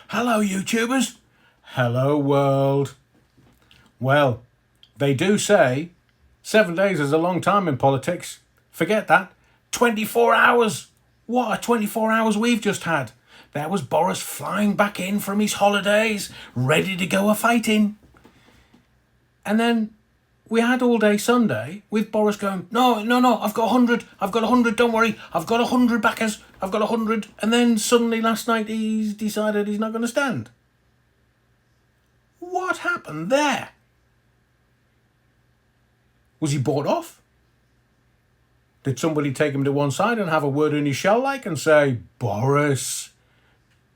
Hello, YouTubers. Hello, world. Well, they do say 7 days is a long time in politics. Forget that. 24 hours. What a 24 hours we've just had. There was Boris flying back in from his holidays, ready to go a-fighting. And then we had all day Sunday with Boris going, no, I've got 100, don't worry, I've got 100 backers, I've got 100. And then suddenly last night he's decided he's not going to stand. What happened there? Was he bought off? Did somebody take him to one side and have a word in his shell like and say, Boris,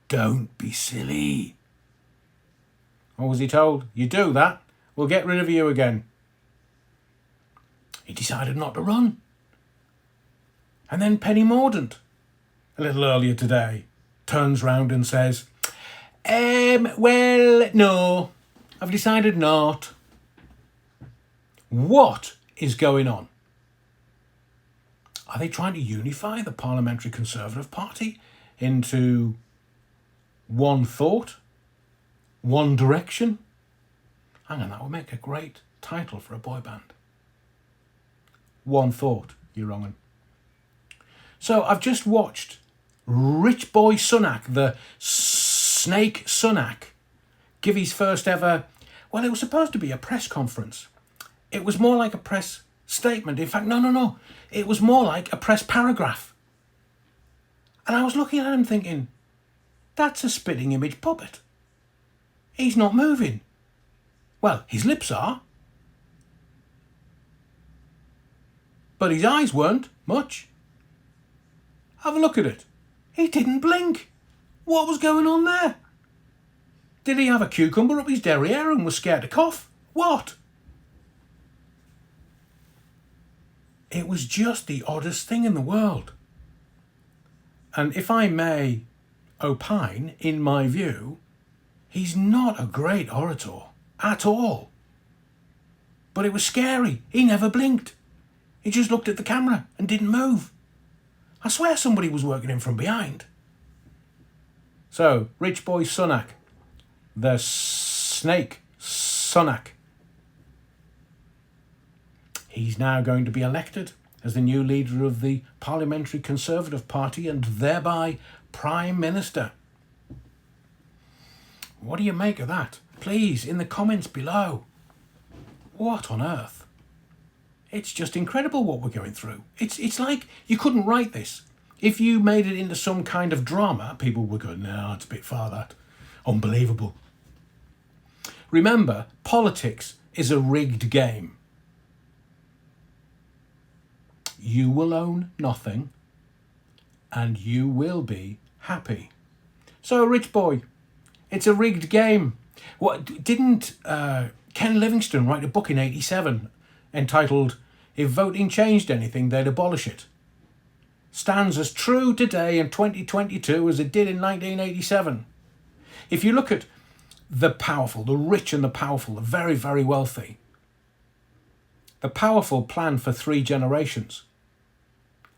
don't be silly? Or was he told, you do that, we'll get rid of you again? He decided not to run. And then Penny Mordaunt, a little earlier today, turns round and says, well, no, I've decided not. What is going on? Are they trying to unify the Parliamentary Conservative Party into one thought, one direction? Hang on, that would make a great title for a boy band. One thought, you're wrong. So I've just watched Rich Boy Sunak, the snake Sunak, give his first ever, well, it was supposed to be a press conference. It was more like a press statement. In fact, no. It was more like a press paragraph. And I was looking at him thinking, that's a spitting image puppet. He's not moving. Well, his lips are. But his eyes weren't much. Have a look at it. He didn't blink. What was going on there? Did he have a cucumber up his derriere and was scared to cough? What? It was just the oddest thing in the world. And if I may opine, in my view, he's not a great orator at all. But it was scary. He never blinked. He just looked at the camera and didn't move. I swear somebody was working him from behind. So, Rich Boy Sunak, the snake Sunak, he's now going to be elected as the new leader of the Parliamentary Conservative Party and thereby Prime Minister. What do you make of that? Please, in the comments below. What on earth? It's just incredible what we're going through. It's like you couldn't write this. If you made it into some kind of drama, people would go, no, it's a bit far that. Unbelievable. Remember, politics is a rigged game. You will own nothing and you will be happy. So, Rich Boy, it's a rigged game. What didn't Ken Livingstone write a book in 87 entitled, If Voting Changed Anything, They'd Abolish It? Stands as true today in 2022 as it did in 1987. If you look at the powerful, the rich and the powerful, the very, very wealthy, the powerful plan for 3 generations.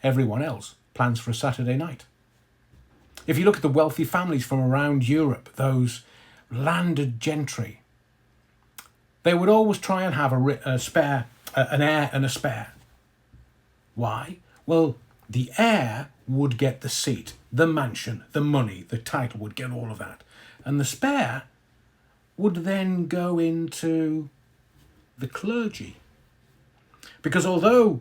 Everyone else plans for a Saturday night. If you look at the wealthy families from around Europe, those landed gentry, they would always try and have an heir and a spare. Why? Well, the heir would get the seat, the mansion, the money, the title, would get all of that. And the spare would then go into the clergy. Because although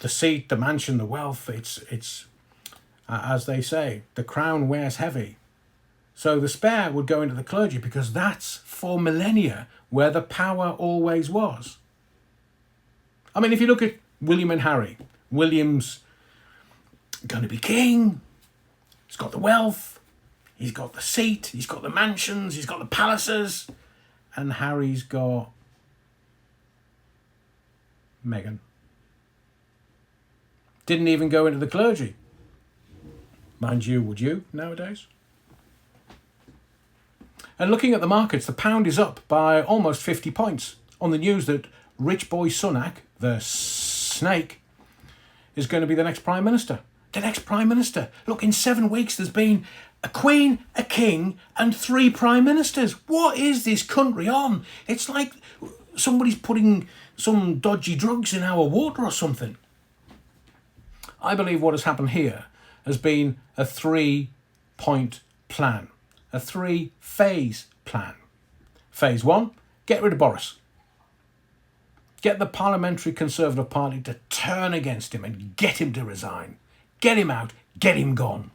the seat, the mansion, the wealth, it's as they say, the crown wears heavy. So the spare would go into the clergy because that's for millennia where the power always was. I mean, if you look at William and Harry, William's going to be king. He's got the wealth. He's got the seat. He's got the mansions. He's got the palaces. And Harry's got Meghan. Didn't even go into the clergy. Mind you, would you nowadays? And looking at the markets, the pound is up by almost 50 points on the news that Rich Boy Sunak, the snake, is going to be the next Prime Minister. The next Prime Minister. Look, in 7 weeks there's been a queen, a king, and 3 prime ministers. What is this country on? It's like somebody's putting some dodgy drugs in our water or something. I believe what has happened here has been a 3-point plan, a 3-phase plan. Phase 1, get rid of Boris. Get the Parliamentary Conservative Party to turn against him and get him to resign. Get him out, get him gone.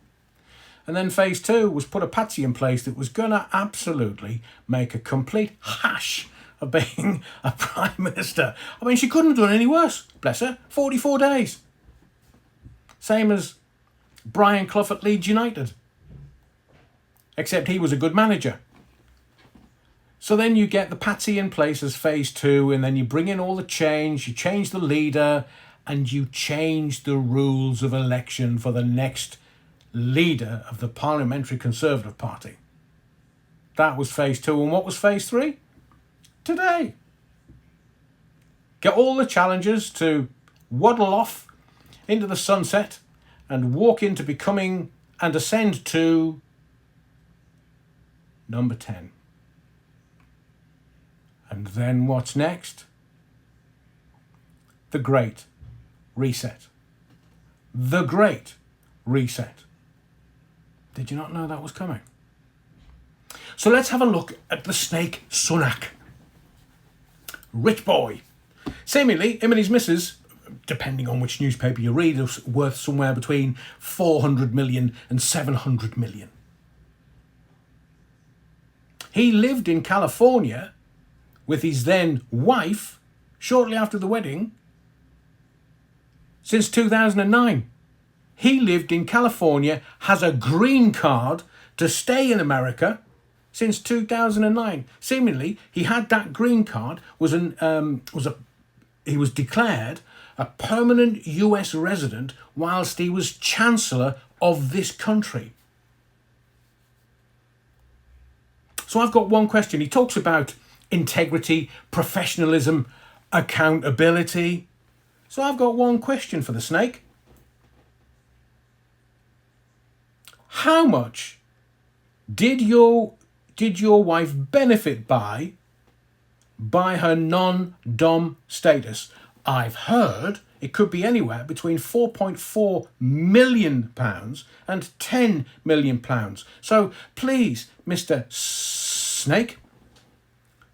And then phase 2 was put a patsy in place that was going to absolutely make a complete hash of being a prime minister. I mean, she couldn't have done any worse. Bless her. 44 days. Same as Brian Clough at Leeds United. Except he was a good manager. So then you get the patsy in place as phase 2, and then you bring in all the change, you change the leader, and you change the rules of election for the next leader of the Parliamentary Conservative Party. That was phase 2. And what was phase 3? Today. Get all the challengers to waddle off into the sunset and walk into becoming and ascend to number 10. And then what's next? The Great Reset. The Great Reset. Did you not know that was coming? So let's have a look at the snake Sunak. Rich boy. Seemingly, him and his missus, depending on which newspaper you read, are worth somewhere between 400 million and 700 million. He lived in California with his then wife shortly after the wedding since 2009. He lived in California, has a green card to stay in America since 2009. Seemingly, he had that green card, he was declared a permanent US resident whilst he was Chancellor of this country. So I've got one question. He talks about integrity, professionalism, accountability. So I've got one question for the snake. How much did your wife benefit by her non-dom status? I've heard it could be anywhere between £4.4 million and £10 million. So please, Mr. Snake,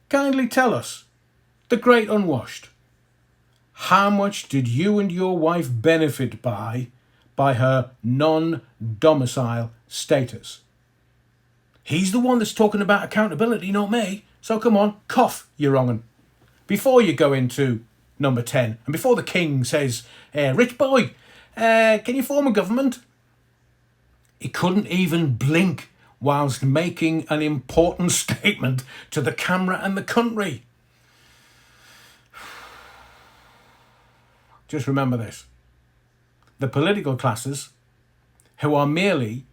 kindly tell us, the great unwashed, how much did you and your wife benefit by her non-domicile status? He's the one that's talking about accountability, not me. So come on, cough, you wrong 'un. Before you go into number 10, and before the king says, rich boy, can you form a government? He couldn't even blink whilst making an important statement to the camera and the country. Just remember this. The political classes, who are merely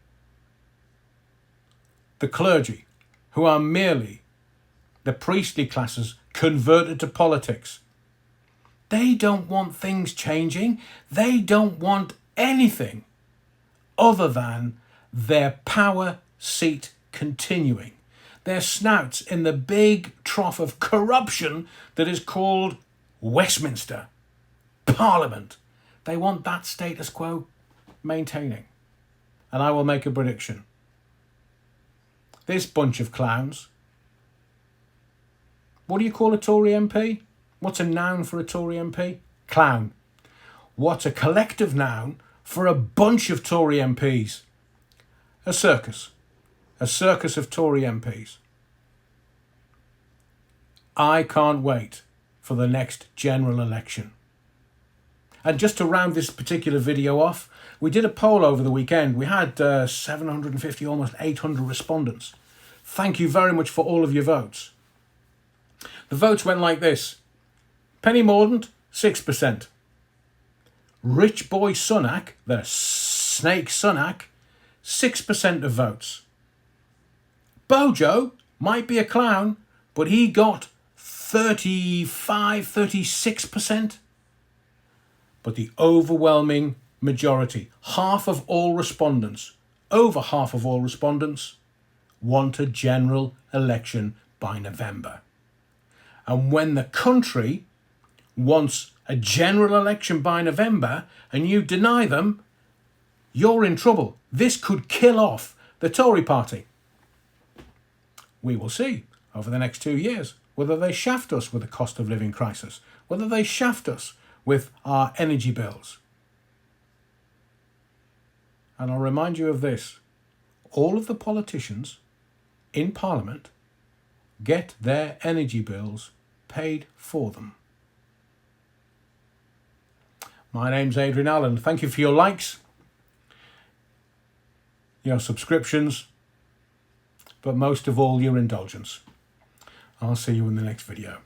the clergy, who are merely the priestly classes converted to politics, they don't want things changing. They don't want anything other than their power seat continuing. Their snouts in the big trough of corruption that is called Westminster Parliament. They want that status quo maintaining. And I will make a prediction. This bunch of clowns. What do you call a Tory MP? What's a noun for a Tory MP? Clown. What's a collective noun for a bunch of Tory MPs? A circus. A circus of Tory MPs. I can't wait for the next general election. And just to round this particular video off, we did a poll over the weekend. We had 750, almost 800 respondents. Thank you very much for all of your votes. The votes went like this. Penny Mordaunt, 6%. Rich Boy Sunak, the snake Sunak, 6% of votes. Bojo might be a clown, but he got 36%. But the overwhelming majority, half of all respondents, over half of all respondents want a general election by November. And when the country wants a general election by November and you deny them, you're in trouble. This could kill off the Tory party. We will see over the next 2 years whether they shaft us with a cost of living crisis, whether they shaft us with our energy bills. And I'll remind you of this. All of the politicians in Parliament get their energy bills paid for them. My name's Adrian Allen. Thank you for your likes, your subscriptions, but most of all your indulgence. I'll see you in the next video.